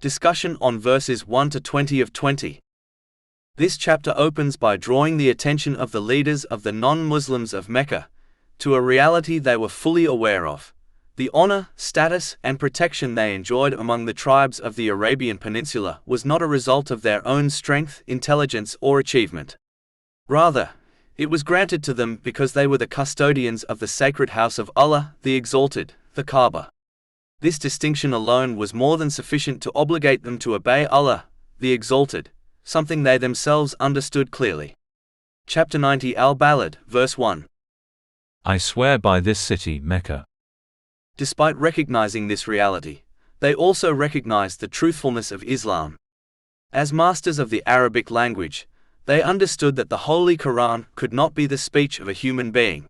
Discussion on verses 1 to 20 of 20. This chapter opens by drawing the attention of the leaders of the non-Muslims of Mecca to a reality they were fully aware of: the honor, status, and protection they enjoyed among the tribes of the Arabian Peninsula was not a result of their own strength, intelligence, or achievement. Rather, it was granted to them because they were the custodians of the sacred house of Allah, the Exalted, the Kaaba. This distinction alone was more than sufficient to obligate them to obey Allah, the Exalted, something they themselves understood clearly. Chapter 90 Al-Balad, verse 1. I swear by this city, Mecca. Despite recognizing this reality, they also recognized the truthfulness of Islam. As masters of the Arabic language, they understood that the Holy Quran could not be the speech of a human being.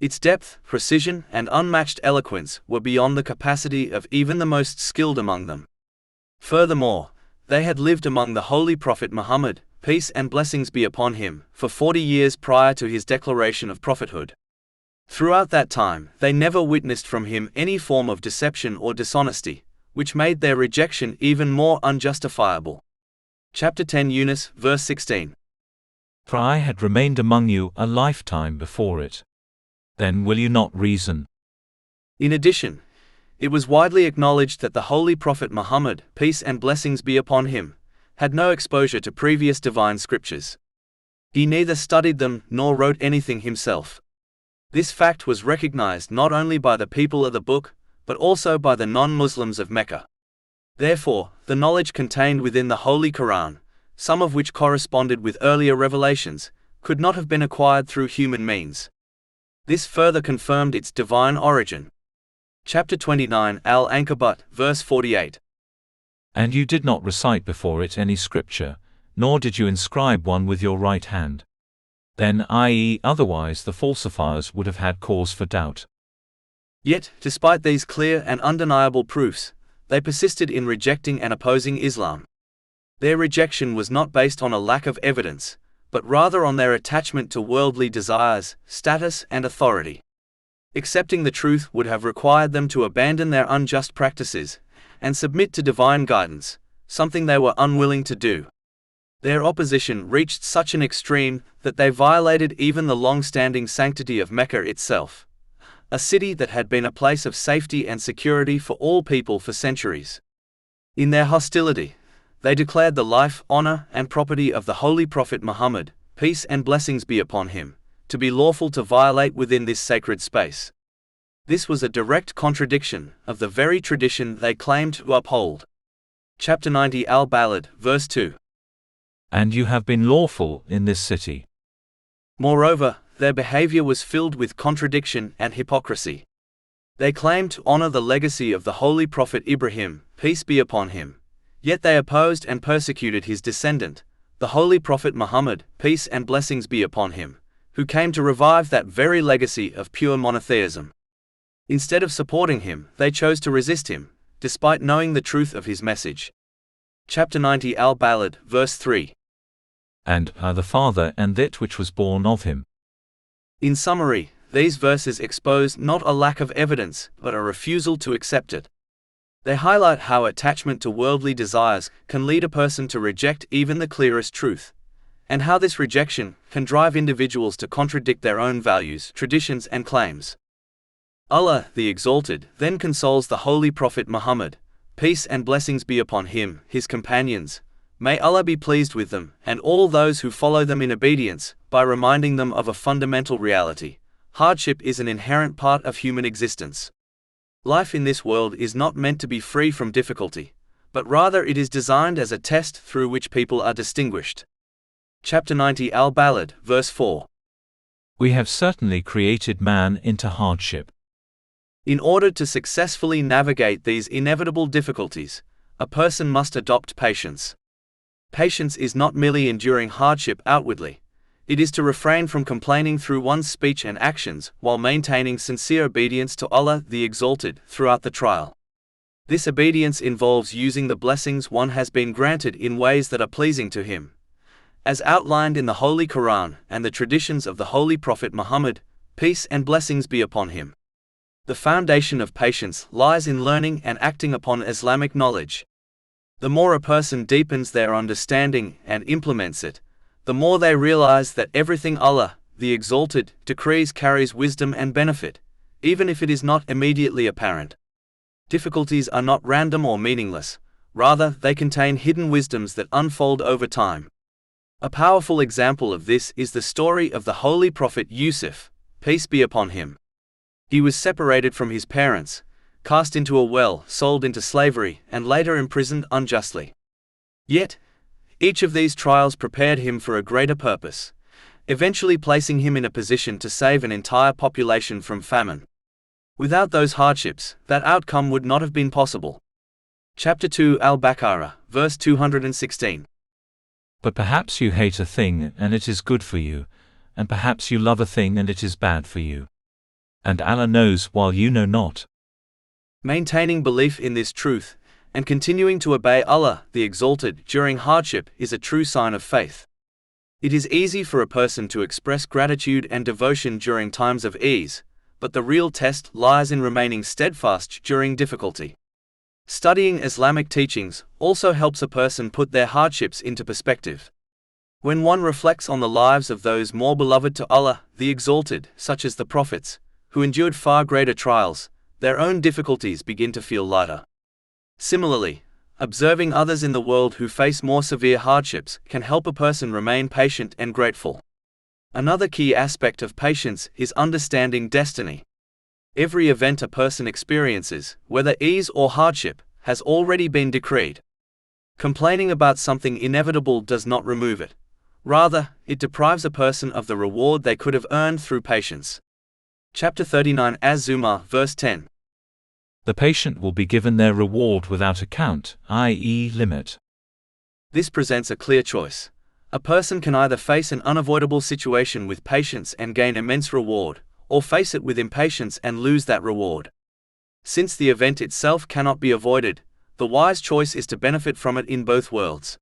Its depth, precision, and unmatched eloquence were beyond the capacity of even the most skilled among them. Furthermore, they had lived among the Holy Prophet Muhammad, peace and blessings be upon him, for 40 years prior to his declaration of prophethood. Throughout that time, they never witnessed from him any form of deception or dishonesty, which made their rejection even more unjustifiable. Chapter 10 Yunus, verse 16. For I had remained among you a lifetime before it. Then will you not reason? In addition, it was widely acknowledged that the Holy Prophet Muhammad, peace and blessings be upon him, had no exposure to previous divine scriptures. He neither studied them nor wrote anything himself. This fact was recognized not only by the people of the book, but also by the non-Muslims of Mecca. Therefore, the knowledge contained within the Holy Quran, some of which corresponded with earlier revelations, could not have been acquired through human means. This further confirmed its divine origin. Chapter 29 Al-Ankabut, verse 48. And you did not recite before it any scripture, nor did you inscribe one with your right hand. Then, i.e., otherwise the falsifiers would have had cause for doubt. Yet, despite these clear and undeniable proofs, they persisted in rejecting and opposing Islam. Their rejection was not based on a lack of evidence, but rather on their attachment to worldly desires, status, and authority. Accepting the truth would have required them to abandon their unjust practices and submit to divine guidance, something they were unwilling to do. Their opposition reached such an extreme that they violated even the long-standing sanctity of Mecca itself, a city that had been a place of safety and security for all people for centuries. In their hostility, they declared the life, honor, and property of the Holy Prophet Muhammad, peace and blessings be upon him, to be lawful to violate within this sacred space. This was a direct contradiction of the very tradition they claimed to uphold. Chapter 90 Al-Balad, verse 2. And you have been lawful in this city. Moreover, their behavior was filled with contradiction and hypocrisy. They claimed to honor the legacy of the Holy Prophet Ibrahim, peace be upon him. Yet they opposed and persecuted his descendant, the Holy Prophet Muhammad, peace and blessings be upon him, who came to revive that very legacy of pure monotheism. Instead of supporting him, they chose to resist him, despite knowing the truth of his message. Chapter 90 Al-Balad, verse 3. And the Father and that which was born of him. In summary, these verses expose not a lack of evidence, but a refusal to accept it. They highlight how attachment to worldly desires can lead a person to reject even the clearest truth, and how this rejection can drive individuals to contradict their own values, traditions, and claims. Allah, the Exalted, then consoles the Holy Prophet Muhammad, peace and blessings be upon him, his companions, may Allah be pleased with them, and all those who follow them in obedience, by reminding them of a fundamental reality: hardship is an inherent part of human existence. Life in this world is not meant to be free from difficulty, but rather it is designed as a test through which people are distinguished. Chapter 90 Al-Balad, verse 4. We have certainly created man into hardship. In order to successfully navigate these inevitable difficulties, a person must adopt patience. Patience is not merely enduring hardship outwardly. It is to refrain from complaining through one's speech and actions while maintaining sincere obedience to Allah the Exalted throughout the trial. This obedience involves using the blessings one has been granted in ways that are pleasing to Him, as outlined in the Holy Quran and the traditions of the Holy Prophet Muhammad, peace and blessings be upon him. The foundation of patience lies in learning and acting upon Islamic knowledge. The more a person deepens their understanding and implements it, the more they realize that everything Allah, the Exalted, decrees carries wisdom and benefit, even if it is not immediately apparent. Difficulties are not random or meaningless, rather they contain hidden wisdoms that unfold over time. A powerful example of this is the story of the Holy Prophet Yusuf, peace be upon him. He was separated from his parents, cast into a well, sold into slavery, and later imprisoned unjustly. Yet, each of these trials prepared him for a greater purpose, eventually placing him in a position to save an entire population from famine. Without those hardships, that outcome would not have been possible. Chapter 2 Al-Baqarah, verse 216. But perhaps you hate a thing and it is good for you, and perhaps you love a thing and it is bad for you. And Allah knows while you know not. Maintaining belief in this truth, and continuing to obey Allah, the Exalted, during hardship is a true sign of faith. It is easy for a person to express gratitude and devotion during times of ease, but the real test lies in remaining steadfast during difficulty. Studying Islamic teachings also helps a person put their hardships into perspective. When one reflects on the lives of those more beloved to Allah, the Exalted, such as the prophets, who endured far greater trials, their own difficulties begin to feel lighter. Similarly, observing others in the world who face more severe hardships can help a person remain patient and grateful. Another key aspect of patience is understanding destiny. Every event a person experiences, whether ease or hardship, has already been decreed. Complaining about something inevitable does not remove it. Rather, it deprives a person of the reward they could have earned through patience. Chapter 39 Az-Zumar, verse 10. The patient will be given their reward without account, i.e., limit. This presents a clear choice. A person can either face an unavoidable situation with patience and gain immense reward, or face it with impatience and lose that reward. Since the event itself cannot be avoided, the wise choice is to benefit from it in both worlds.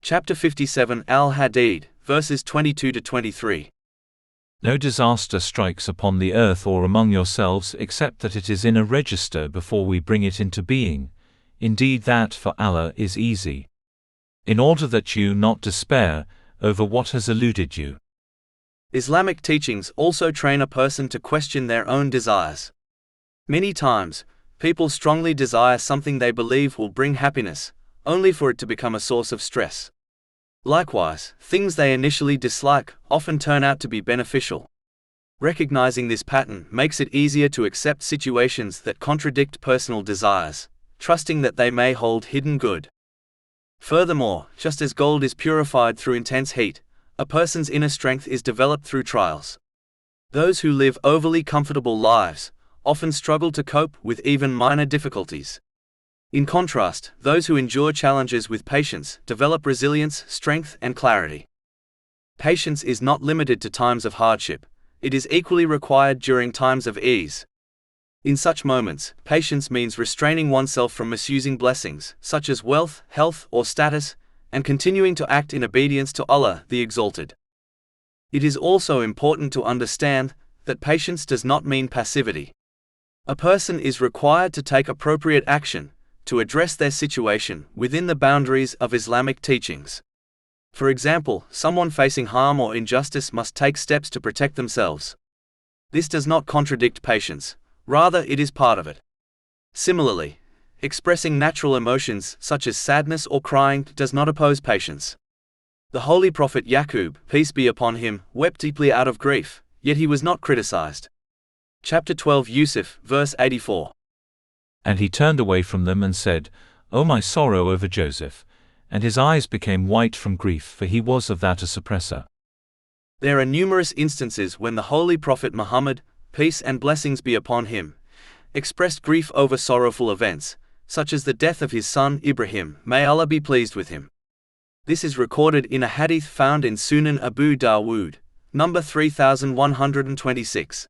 Chapter 57 Al-Hadid, verses 22 to 23. No disaster strikes upon the earth or among yourselves except that it is in a register before we bring it into being. Indeed that for Allah is easy. In order that you not despair over what has eluded you. Islamic teachings also train a person to question their own desires. Many times, people strongly desire something they believe will bring happiness, only for it to become a source of stress. Likewise, things they initially dislike often turn out to be beneficial. Recognizing this pattern makes it easier to accept situations that contradict personal desires, trusting that they may hold hidden good. Furthermore, just as gold is purified through intense heat, a person's inner strength is developed through trials. Those who live overly comfortable lives often struggle to cope with even minor difficulties. In contrast, those who endure challenges with patience develop resilience, strength, and clarity. Patience is not limited to times of hardship, it is equally required during times of ease. In such moments, patience means restraining oneself from misusing blessings, such as wealth, health, or status, and continuing to act in obedience to Allah, the Exalted. It is also important to understand that patience does not mean passivity. A person is required to take appropriate action to address their situation within the boundaries of Islamic teachings. For example, someone facing harm or injustice must take steps to protect themselves. This does not contradict patience, rather it is part of it. Similarly, expressing natural emotions such as sadness or crying does not oppose patience. The Holy Prophet Yaqub, peace be upon him, wept deeply out of grief, yet he was not criticized. Chapter 12 Yusuf, verse 84. And he turned away from them and said, O my sorrow over Joseph! And his eyes became white from grief, for he was of that a suppressor. There are numerous instances when the Holy Prophet Muhammad, peace and blessings be upon him, expressed grief over sorrowful events, such as the death of his son Ibrahim, may Allah be pleased with him. This is recorded in a hadith found in Sunan Abu Dawood, number 3126.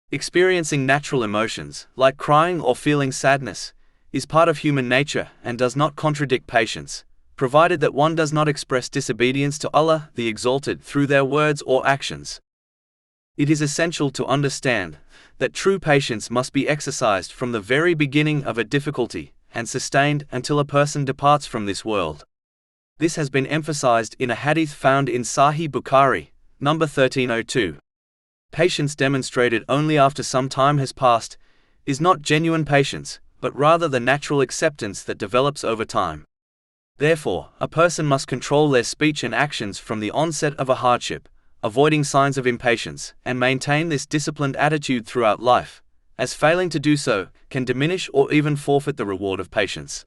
Experiencing natural emotions, like crying or feeling sadness, is part of human nature and does not contradict patience, provided that one does not express disobedience to Allah, the Exalted, through their words or actions. It is essential to understand that true patience must be exercised from the very beginning of a difficulty, and sustained until a person departs from this world. This has been emphasized in a hadith found in Sahih Bukhari, number 1302. Patience demonstrated only after some time has passed is not genuine patience, but rather the natural acceptance that develops over time. Therefore, a person must control their speech and actions from the onset of a hardship, avoiding signs of impatience, and maintain this disciplined attitude throughout life, as failing to do so can diminish or even forfeit the reward of patience.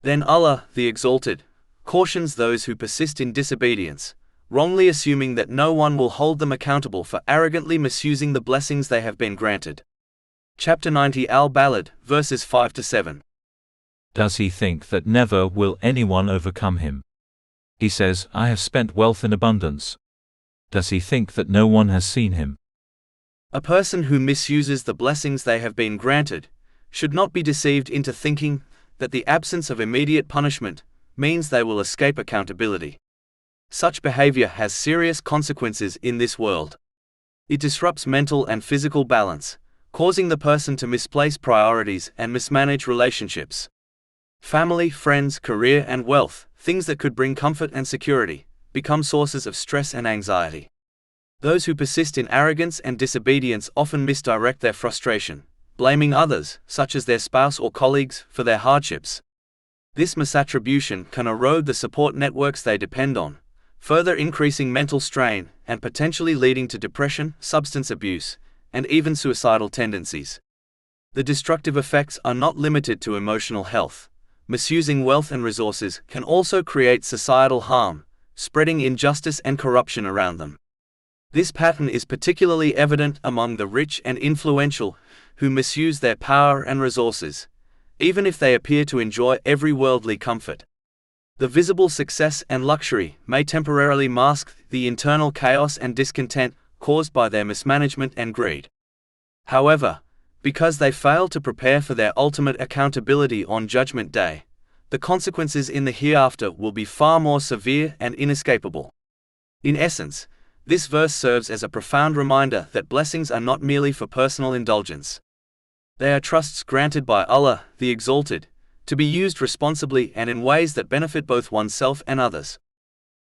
Then Allah, the Exalted, cautions those who persist in disobedience, wrongly assuming that no one will hold them accountable for arrogantly misusing the blessings they have been granted. Chapter 90 Al-Balad, verses 5-7. Does he think that never will anyone overcome him? He says, I have spent wealth in abundance. Does he think that no one has seen him? A person who misuses the blessings they have been granted should not be deceived into thinking that the absence of immediate punishment means they will escape accountability. Such behavior has serious consequences in this world. It disrupts mental and physical balance, causing the person to misplace priorities and mismanage relationships. Family, friends, career, and wealth, things that could bring comfort and security, become sources of stress and anxiety. Those who persist in arrogance and disobedience often misdirect their frustration, blaming others, such as their spouse or colleagues, for their hardships. This misattribution can erode the support networks they depend on, further increasing mental strain and potentially leading to depression, substance abuse, and even suicidal tendencies. The destructive effects are not limited to emotional health. Misusing wealth and resources can also create societal harm, spreading injustice and corruption around them. This pattern is particularly evident among the rich and influential, who misuse their power and resources, even if they appear to enjoy every worldly comfort. The visible success and luxury may temporarily mask the internal chaos and discontent caused by their mismanagement and greed. However, because they fail to prepare for their ultimate accountability on Judgment Day, the consequences in the hereafter will be far more severe and inescapable. In essence, this verse serves as a profound reminder that blessings are not merely for personal indulgence. They are trusts granted by Allah, the Exalted, to be used responsibly and in ways that benefit both oneself and others.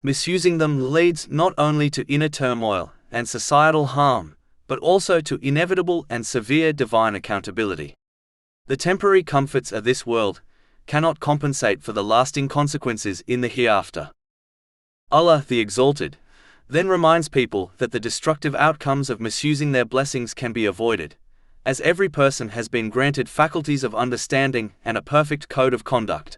Misusing them leads not only to inner turmoil and societal harm, but also to inevitable and severe divine accountability. The temporary comforts of this world cannot compensate for the lasting consequences in the hereafter. Allah, the Exalted, then reminds people that the destructive outcomes of misusing their blessings can be avoided, as every person has been granted faculties of understanding and a perfect code of conduct.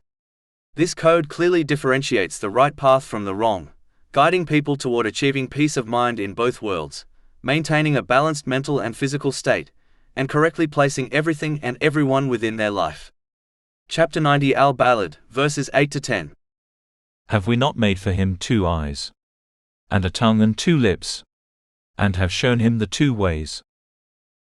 This code clearly differentiates the right path from the wrong, guiding people toward achieving peace of mind in both worlds, maintaining a balanced mental and physical state, and correctly placing everything and everyone within their life. Chapter 90 Al-Balad, verses 8-10. Have we not made for him 2 eyes, and a tongue and 2 lips, and have shown him the 2 ways?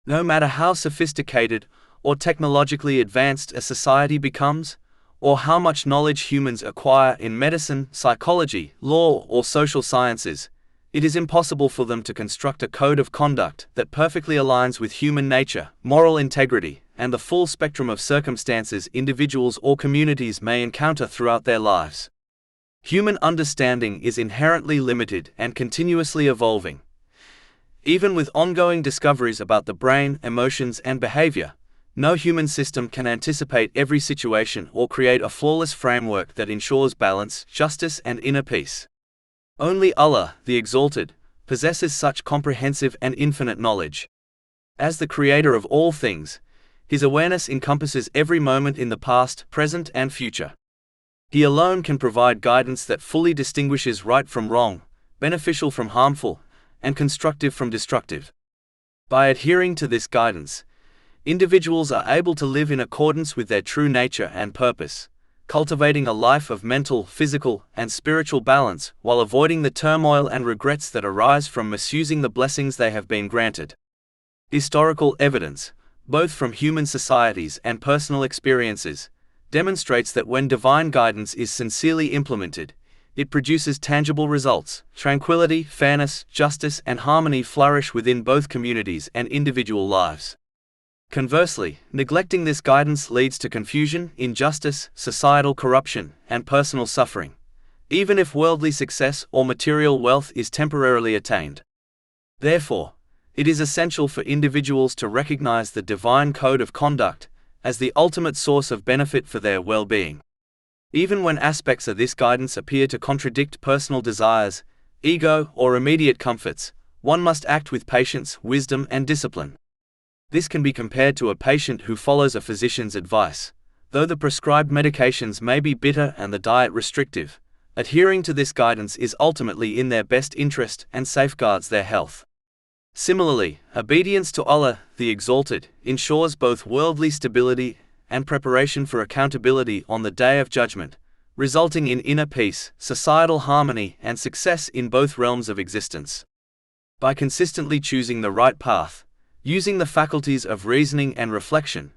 No matter how sophisticated or technologically advanced a society becomes, or how much knowledge humans acquire in medicine, psychology, law, or social sciences, it is impossible for them to construct a code of conduct that perfectly aligns with human nature, moral integrity, and the full spectrum of circumstances individuals or communities may encounter throughout their lives. Human understanding is inherently limited and continuously evolving. Even with ongoing discoveries about the brain, emotions, and behavior, no human system can anticipate every situation or create a flawless framework that ensures balance, justice, and inner peace. Only Allah, the Exalted, possesses such comprehensive and infinite knowledge. As the creator of all things, His awareness encompasses every moment in the past, present, and future. He alone can provide guidance that fully distinguishes right from wrong, beneficial from harmful, and constructive from destructive. By adhering to this guidance, individuals are able to live in accordance with their true nature and purpose, cultivating a life of mental, physical, and spiritual balance while avoiding the turmoil and regrets that arise from misusing the blessings they have been granted. Historical evidence, both from human societies and personal experiences, demonstrates that when divine guidance is sincerely implemented, it produces tangible results. Tranquility, fairness, justice, and harmony flourish within both communities and individual lives. Conversely, neglecting this guidance leads to confusion, injustice, societal corruption, and personal suffering, even if worldly success or material wealth is temporarily attained. Therefore, it is essential for individuals to recognize the divine code of conduct as the ultimate source of benefit for their well-being. Even when aspects of this guidance appear to contradict personal desires, ego, or immediate comforts, one must act with patience, wisdom, and discipline. This can be compared to a patient who follows a physician's advice. Though the prescribed medications may be bitter and the diet restrictive, adhering to this guidance is ultimately in their best interest and safeguards their health. Similarly, obedience to Allah, the Exalted, ensures both worldly stability and preparation for accountability on the Day of Judgment, resulting in inner peace, societal harmony, and success in both realms of existence. By consistently choosing the right path, using the faculties of reasoning and reflection,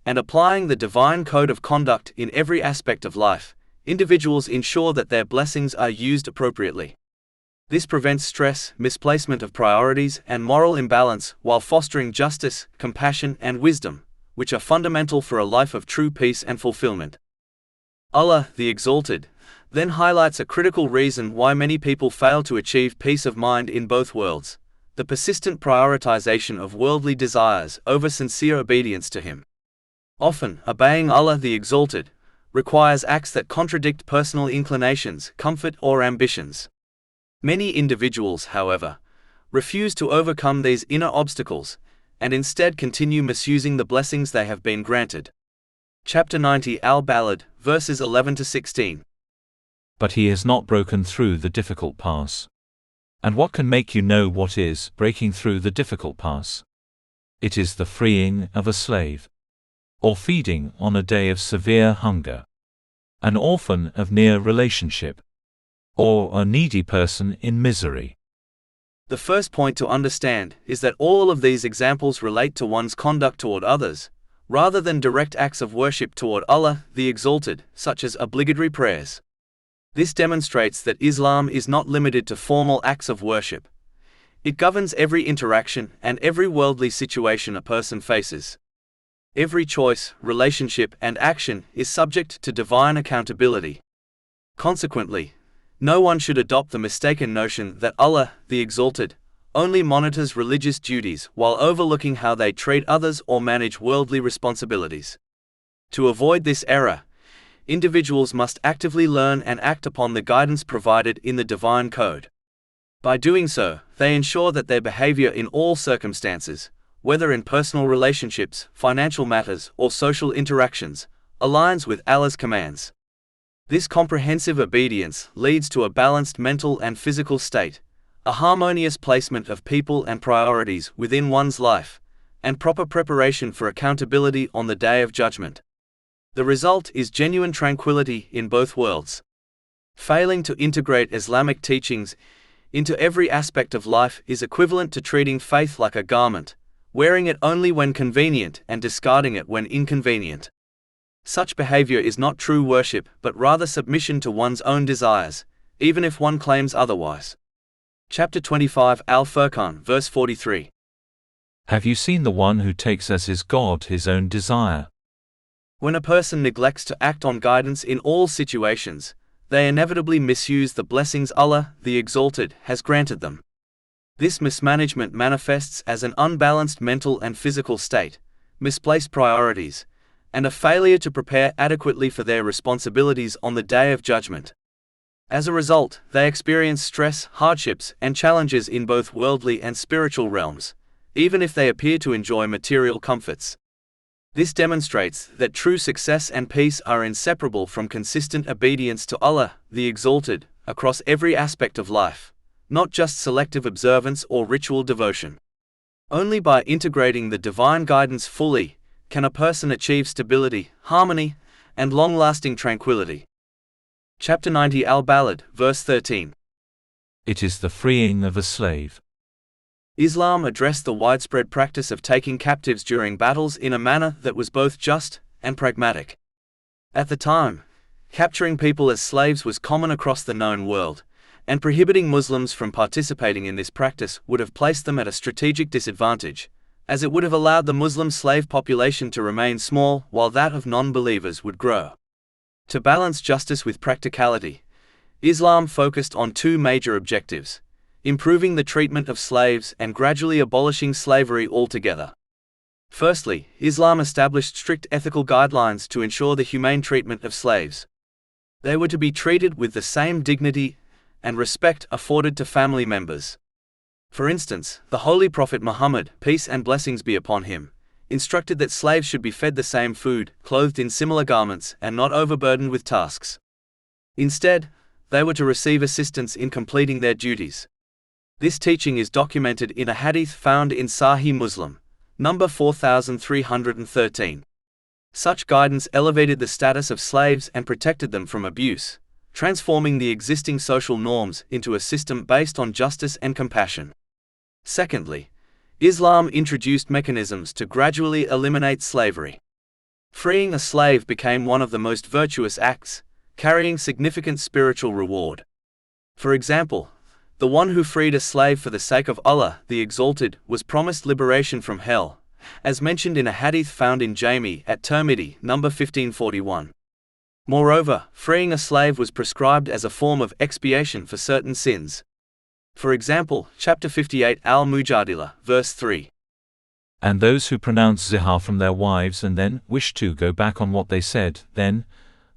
and applying the divine code of conduct in every aspect of life, individuals ensure that their blessings are used appropriately. This prevents stress, misplacement of priorities, and moral imbalance while fostering justice, compassion, and wisdom, which are fundamental for a life of true peace and fulfillment. Allah, the Exalted, then highlights a critical reason why many people fail to achieve peace of mind in both worlds: the persistent prioritization of worldly desires over sincere obedience to Him. Often, obeying Allah the Exalted requires acts that contradict personal inclinations, comfort, or ambitions. Many individuals, however, refuse to overcome these inner obstacles and instead continue misusing the blessings they have been granted. Chapter 90 Al-Balad, verses 11 to 16. But he has not broken through the difficult pass. And what can make you know what is breaking through the difficult pass? It is the freeing of a slave, or feeding on a day of severe hunger, an orphan of near relationship, or a needy person in misery. The first point to understand is that all of these examples relate to one's conduct toward others, rather than direct acts of worship toward Allah, the Exalted, such as obligatory prayers. This demonstrates that Islam is not limited to formal acts of worship. It governs every interaction and every worldly situation a person faces. Every choice, relationship, and action is subject to divine accountability. Consequently, no one should adopt the mistaken notion that Allah, the Exalted, only monitors religious duties while overlooking how they treat others or manage worldly responsibilities. To avoid this error, individuals must actively learn and act upon the guidance provided in the Divine Code. By doing so, they ensure that their behavior in all circumstances, whether in personal relationships, financial matters, or social interactions, aligns with Allah's commands. This comprehensive obedience leads to a balanced mental and physical state, a harmonious placement of people and priorities within one's life, and proper preparation for accountability on the Day of Judgment. The result is genuine tranquility in both worlds. Failing to integrate Islamic teachings into every aspect of life is equivalent to treating faith like a garment, wearing it only when convenient and discarding it when inconvenient. Such behavior is not true worship but rather submission to one's own desires, even if one claims otherwise. Chapter 25 Al-Furqan, verse 43. Have you seen the one who takes as his God his own desire? When a person neglects to act on guidance in all situations, they inevitably misuse the blessings Allah, the Exalted, has granted them. This mismanagement manifests as an unbalanced mental and physical state, misplaced priorities, and a failure to prepare adequately for their responsibilities on the Day of Judgment. As a result, they experience stress, hardships, and challenges in both worldly and spiritual realms, even if they appear to enjoy material comforts. This demonstrates that true success and peace are inseparable from consistent obedience to Allah, the Exalted, across every aspect of life, not just selective observance or ritual devotion. Only by integrating the divine guidance fully can a person achieve stability, harmony, and long-lasting tranquility. Chapter 90 Al-Balad, verse 13. It is the freeing of a slave. Islam addressed the widespread practice of taking captives during battles in a manner that was both just and pragmatic. At the time, capturing people as slaves was common across the known world, and prohibiting Muslims from participating in this practice would have placed them at a strategic disadvantage, as it would have allowed the Muslim slave population to remain small while that of non-believers would grow. To balance justice with practicality, Islam focused on two major objectives: improving the treatment of slaves and gradually abolishing slavery altogether. Firstly, Islam established strict ethical guidelines to ensure the humane treatment of slaves. They were to be treated with the same dignity and respect afforded to family members. For instance, the Holy Prophet Muhammad, peace and blessings be upon him, instructed that slaves should be fed the same food, clothed in similar garments, and not overburdened with tasks. Instead, they were to receive assistance in completing their duties. This teaching is documented in a hadith found in Sahih Muslim, number 4313. Such guidance elevated the status of slaves and protected them from abuse, transforming the existing social norms into a system based on justice and compassion. Secondly, Islam introduced mechanisms to gradually eliminate slavery. Freeing a slave became one of the most virtuous acts, carrying significant spiritual reward. For example, the one who freed a slave for the sake of Allah, the Exalted, was promised liberation from hell, as mentioned in a hadith found in Jami at Tirmidhi, number 1541. Moreover, freeing a slave was prescribed as a form of expiation for certain sins. For example, chapter 58 Al-Mujadila, verse 3. And those who pronounce zihar from their wives and then wish to go back on what they said, then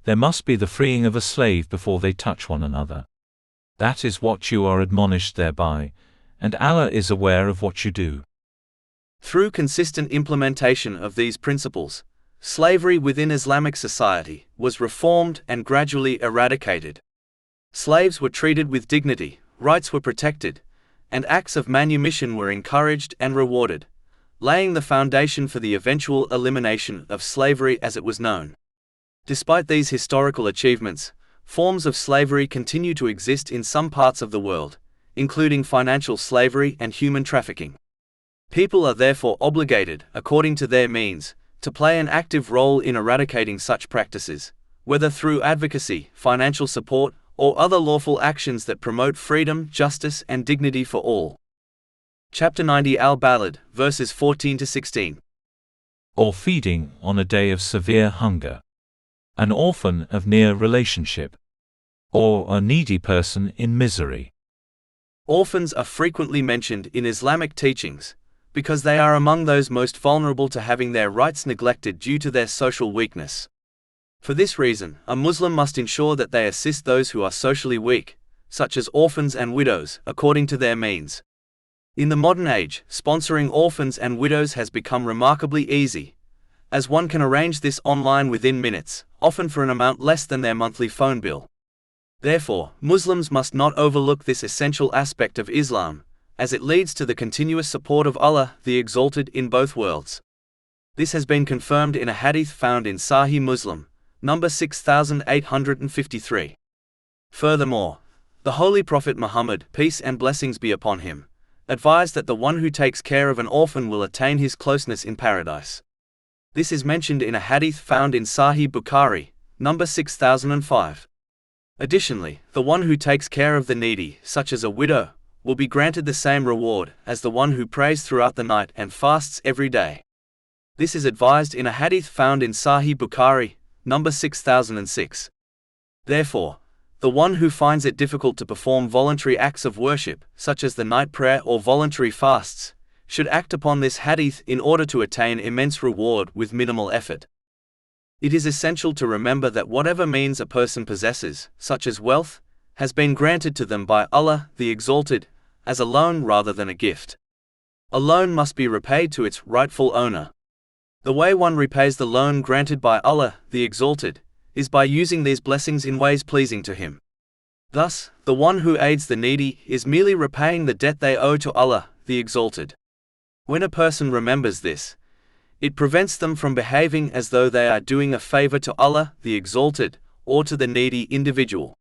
there must be the freeing of a slave before they touch one another. That is what you are admonished thereby, and Allah is aware of what you do. Through consistent implementation of these principles, slavery within Islamic society was reformed and gradually eradicated. Slaves were treated with dignity, rights were protected, and acts of manumission were encouraged and rewarded, laying the foundation for the eventual elimination of slavery as it was known. Despite these historical achievements, forms of slavery continue to exist in some parts of the world, including financial slavery and human trafficking. People are therefore obligated, according to their means, to play an active role in eradicating such practices, whether through advocacy, financial support, or other lawful actions that promote freedom, justice, and dignity for all. Chapter 90 Al-Balad, verses 14 to 16. Or feeding on a day of severe hunger. An orphan of near relationship. Or a needy person in misery. Orphans are frequently mentioned in Islamic teachings, because they are among those most vulnerable to having their rights neglected due to their social weakness. For this reason, a Muslim must ensure that they assist those who are socially weak, such as orphans and widows, according to their means. In the modern age, sponsoring orphans and widows has become remarkably easy, as one can arrange this online within minutes, often for an amount less than their monthly phone bill. Therefore, Muslims must not overlook this essential aspect of Islam, as it leads to the continuous support of Allah, the Exalted, in both worlds. This has been confirmed in a hadith found in Sahih Muslim, number 6853. Furthermore, the Holy Prophet Muhammad, peace and blessings be upon him, advised that the one who takes care of an orphan will attain his closeness in paradise. This is mentioned in a hadith found in Sahih Bukhari, number 6005. Additionally, the one who takes care of the needy, such as a widow, will be granted the same reward as the one who prays throughout the night and fasts every day. This is advised in a hadith found in Sahih Bukhari, number 6006. Therefore, the one who finds it difficult to perform voluntary acts of worship, such as the night prayer or voluntary fasts, should act upon this hadith in order to attain immense reward with minimal effort. It is essential to remember that whatever means a person possesses, such as wealth, has been granted to them by Allah, the Exalted, as a loan rather than a gift. A loan must be repaid to its rightful owner. The way one repays the loan granted by Allah, the Exalted, is by using these blessings in ways pleasing to Him. Thus, the one who aids the needy is merely repaying the debt they owe to Allah, the Exalted. When a person remembers this, it prevents them from behaving as though they are doing a favor to Allah, the Exalted, or to the needy individual.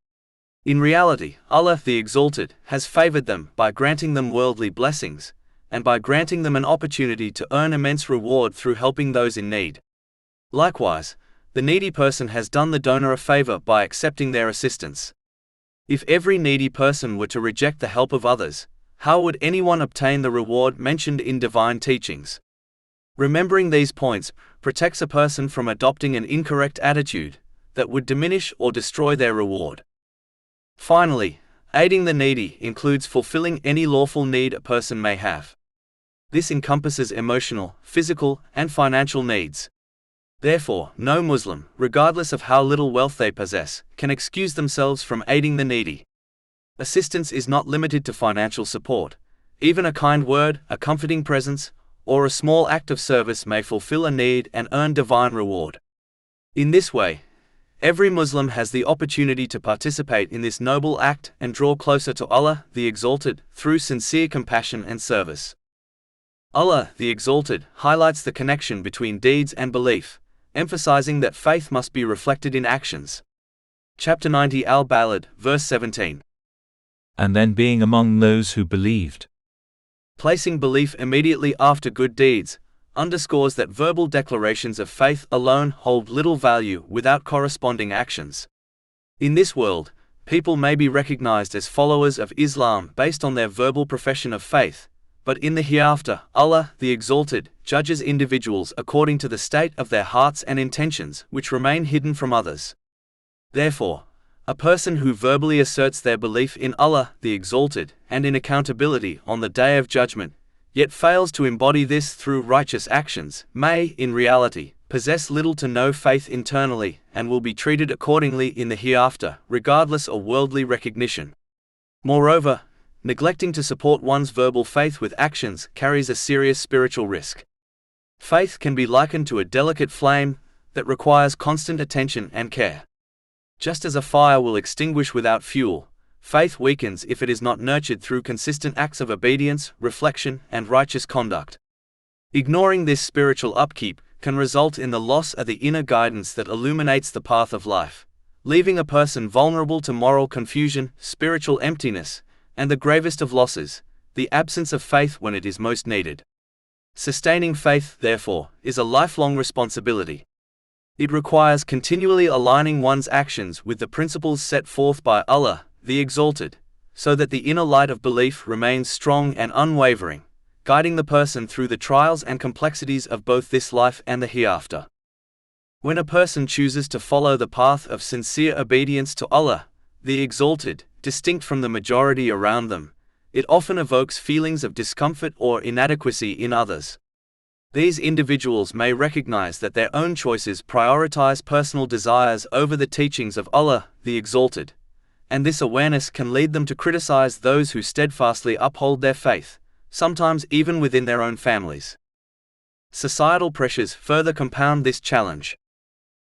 In reality, Allah, the Exalted, has favored them by granting them worldly blessings, and by granting them an opportunity to earn immense reward through helping those in need. Likewise, the needy person has done the donor a favor by accepting their assistance. If every needy person were to reject the help of others, how would anyone obtain the reward mentioned in divine teachings? Remembering these points protects a person from adopting an incorrect attitude that would diminish or destroy their reward. Finally, aiding the needy includes fulfilling any lawful need a person may have. This encompasses emotional, physical, and financial needs. Therefore, no Muslim, regardless of how little wealth they possess, can excuse themselves from aiding the needy. Assistance is not limited to financial support. Even a kind word, a comforting presence, or a small act of service may fulfill a need and earn divine reward. In this way, every Muslim has the opportunity to participate in this noble act and draw closer to Allah, the Exalted, through sincere compassion and service. Allah, the Exalted, highlights the connection between deeds and belief, emphasizing that faith must be reflected in actions. Chapter 90 Al-Balad, verse 17. And then being among those who believed. Placing belief immediately after good deeds underscores that verbal declarations of faith alone hold little value without corresponding actions. In this world, people may be recognized as followers of Islam based on their verbal profession of faith, but in the hereafter, Allah, the Exalted, judges individuals according to the state of their hearts and intentions, which remain hidden from others. Therefore, a person who verbally asserts their belief in Allah, the Exalted, and in accountability on the Day of Judgment, yet fails to embody this through righteous actions, may, in reality, possess little to no faith internally, and will be treated accordingly in the hereafter, regardless of worldly recognition. Moreover, neglecting to support one's verbal faith with actions carries a serious spiritual risk. Faith can be likened to a delicate flame that requires constant attention and care. Just as a fire will extinguish without fuel, faith weakens if it is not nurtured through consistent acts of obedience, reflection, and righteous conduct. Ignoring this spiritual upkeep can result in the loss of the inner guidance that illuminates the path of life, leaving a person vulnerable to moral confusion, spiritual emptiness, and the gravest of losses, the absence of faith when it is most needed. Sustaining faith, therefore, is a lifelong responsibility. It requires continually aligning one's actions with the principles set forth by Allah, the Exalted, so that the inner light of belief remains strong and unwavering, guiding the person through the trials and complexities of both this life and the hereafter. When a person chooses to follow the path of sincere obedience to Allah, the Exalted, distinct from the majority around them, it often evokes feelings of discomfort or inadequacy in others. These individuals may recognize that their own choices prioritize personal desires over the teachings of Allah, the Exalted, and this awareness can lead them to criticize those who steadfastly uphold their faith, sometimes even within their own families. Societal pressures further compound this challenge.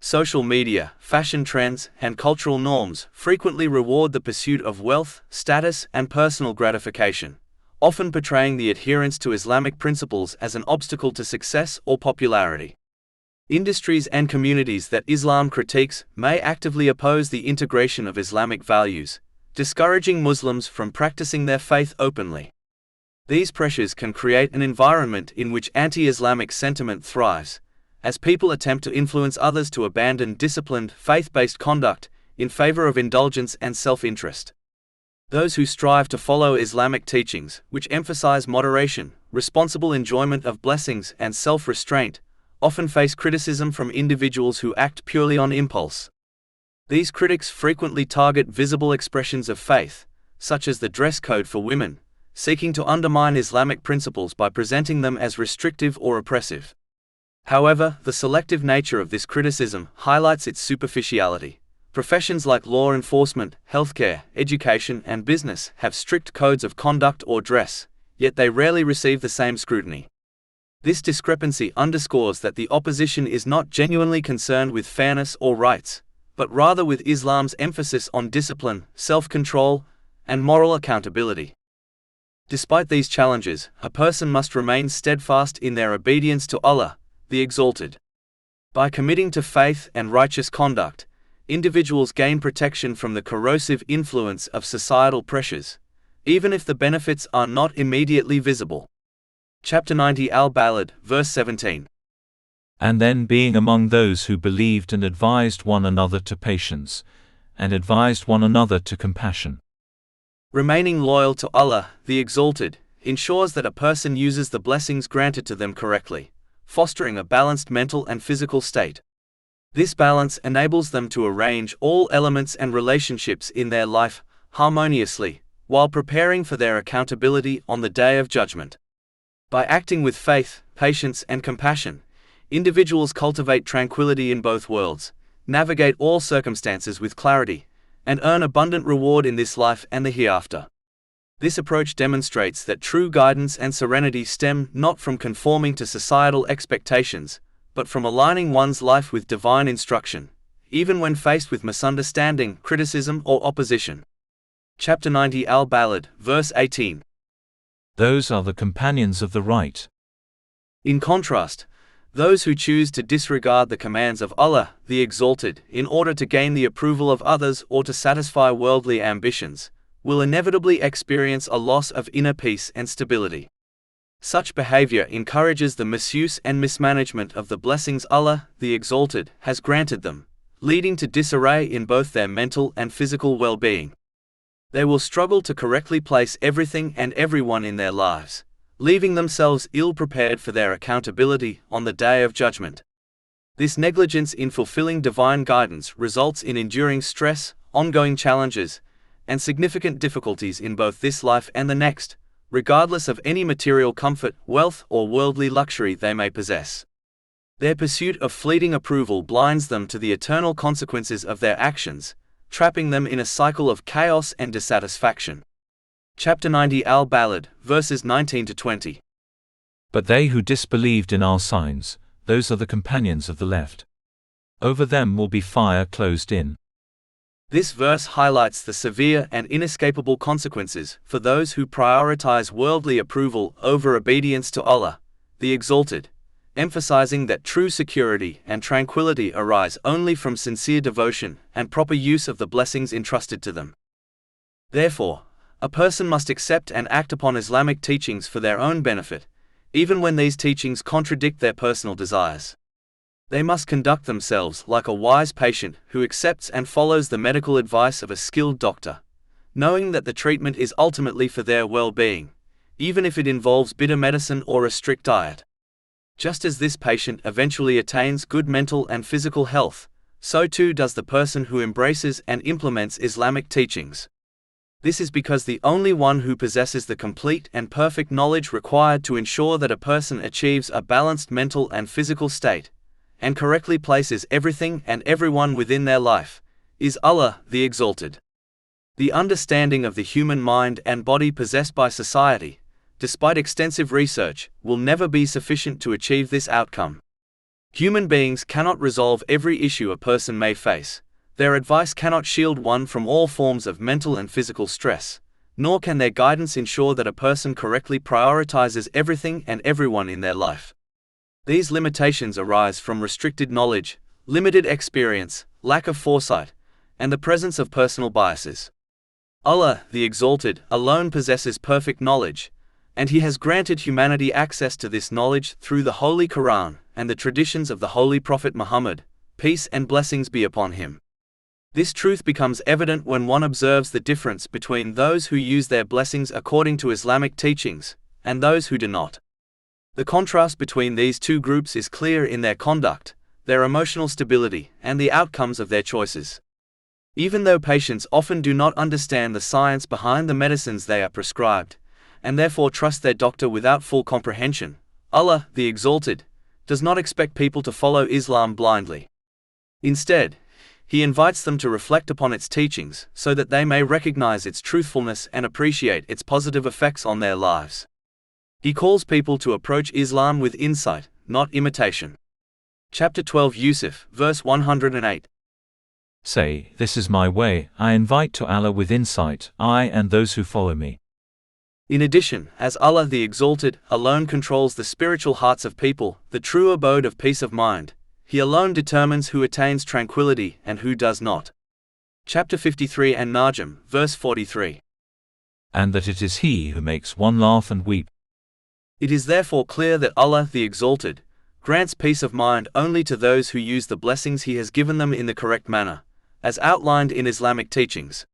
Social media, fashion trends, and cultural norms frequently reward the pursuit of wealth, status, and personal gratification, often portraying the adherence to Islamic principles as an obstacle to success or popularity. Industries and communities that Islam critiques may actively oppose the integration of Islamic values, discouraging Muslims from practicing their faith openly. These pressures can create an environment in which anti-Islamic sentiment thrives, as people attempt to influence others to abandon disciplined, faith-based conduct in favor of indulgence and self-interest. Those who strive to follow Islamic teachings, which emphasize moderation, responsible enjoyment of blessings, and self-restraint, often face criticism from individuals who act purely on impulse. These critics frequently target visible expressions of faith, such as the dress code for women, seeking to undermine Islamic principles by presenting them as restrictive or oppressive. However, the selective nature of this criticism highlights its superficiality. Professions like law enforcement, healthcare, education, and business have strict codes of conduct or dress, yet they rarely receive the same scrutiny. This discrepancy underscores that the opposition is not genuinely concerned with fairness or rights, but rather with Islam's emphasis on discipline, self-control, and moral accountability. Despite these challenges, a person must remain steadfast in their obedience to Allah, the Exalted. By committing to faith and righteous conduct, individuals gain protection from the corrosive influence of societal pressures, even if the benefits are not immediately visible. Chapter 90 Al-Balad, verse 17. And then being among those who believed and advised one another to patience, and advised one another to compassion. Remaining loyal to Allah, the Exalted, ensures that a person uses the blessings granted to them correctly, fostering a balanced mental and physical state. This balance enables them to arrange all elements and relationships in their life harmoniously, while preparing for their accountability on the day of judgment. By acting with faith, patience, and compassion, individuals cultivate tranquility in both worlds, navigate all circumstances with clarity, and earn abundant reward in this life and the hereafter. This approach demonstrates that true guidance and serenity stem not from conforming to societal expectations, but from aligning one's life with divine instruction, even when faced with misunderstanding, criticism, or opposition. Chapter 90 Al-Balad, verse 18. Those are the companions of the right. In contrast, those who choose to disregard the commands of Allah, the Exalted, in order to gain the approval of others or to satisfy worldly ambitions, will inevitably experience a loss of inner peace and stability. Such behavior encourages the misuse and mismanagement of the blessings Allah, the Exalted, has granted them, leading to disarray in both their mental and physical well-being. They will struggle to correctly place everything and everyone in their lives, leaving themselves ill-prepared for their accountability on the day of judgment. This negligence in fulfilling divine guidance results in enduring stress, ongoing challenges, and significant difficulties in both this life and the next, regardless of any material comfort, wealth, or worldly luxury they may possess. Their pursuit of fleeting approval blinds them to the eternal consequences of their actions, trapping them in a cycle of chaos and dissatisfaction. Chapter 90 Al-Balad, verses 19 to 20. But they who disbelieved in our signs, those are the companions of the left. Over them will be fire closed in. This verse highlights the severe and inescapable consequences for those who prioritize worldly approval over obedience to Allah, the Exalted, emphasizing that true security and tranquility arise only from sincere devotion and proper use of the blessings entrusted to them. Therefore, a person must accept and act upon Islamic teachings for their own benefit, even when these teachings contradict their personal desires. They must conduct themselves like a wise patient who accepts and follows the medical advice of a skilled doctor, knowing that the treatment is ultimately for their well-being, even if it involves bitter medicine or a strict diet. Just as this patient eventually attains good mental and physical health, so too does the person who embraces and implements Islamic teachings. This is because the only one who possesses the complete and perfect knowledge required to ensure that a person achieves a balanced mental and physical state, and correctly places everything and everyone within their life, is Allah, the Exalted. The understanding of the human mind and body possessed by society, despite extensive research, will never be sufficient to achieve this outcome. Human beings cannot resolve every issue a person may face. Their advice cannot shield one from all forms of mental and physical stress, nor can their guidance ensure that a person correctly prioritizes everything and everyone in their life. These limitations arise from restricted knowledge, limited experience, lack of foresight, and the presence of personal biases. Allah, the Exalted, alone possesses perfect knowledge, and He has granted humanity access to this knowledge through the Holy Quran and the traditions of the Holy Prophet Muhammad, peace and blessings be upon him. This truth becomes evident when one observes the difference between those who use their blessings according to Islamic teachings, and those who do not. The contrast between these two groups is clear in their conduct, their emotional stability, and the outcomes of their choices. Even though patients often do not understand the science behind the medicines they are prescribed, and therefore trust their doctor without full comprehension, Allah, the Exalted, does not expect people to follow Islam blindly. Instead, He invites them to reflect upon its teachings so that they may recognize its truthfulness and appreciate its positive effects on their lives. He calls people to approach Islam with insight, not imitation. Chapter 12 Yusuf, verse 108. Say, this is my way, I invite to Allah with insight, I and those who follow me. In addition, as Allah the Exalted alone controls the spiritual hearts of people, the true abode of peace of mind, He alone determines who attains tranquility and who does not. Chapter 53 and Najm, verse 43. And that it is He who makes one laugh and weep. It is therefore clear that Allah the Exalted grants peace of mind only to those who use the blessings He has given them in the correct manner, as outlined in Islamic teachings.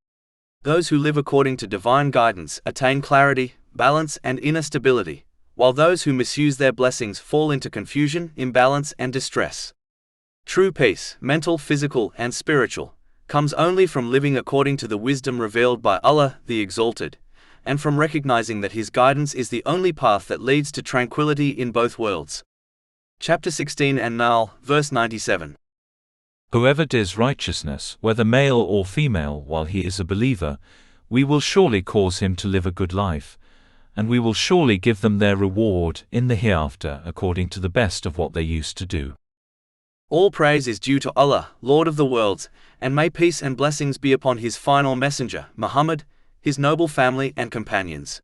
Those who live according to divine guidance attain clarity, balance, and inner stability, while those who misuse their blessings fall into confusion, imbalance, and distress. True peace, mental, physical, and spiritual, comes only from living according to the wisdom revealed by Allah, the Exalted, and from recognizing that His guidance is the only path that leads to tranquility in both worlds. Chapter 16 and Nahl, verse 97. Whoever does righteousness, whether male or female, while he is a believer, we will surely cause him to live a good life, and we will surely give them their reward in the hereafter according to the best of what they used to do. All praise is due to Allah, Lord of the worlds, and may peace and blessings be upon His final messenger, Muhammad, his noble family and companions.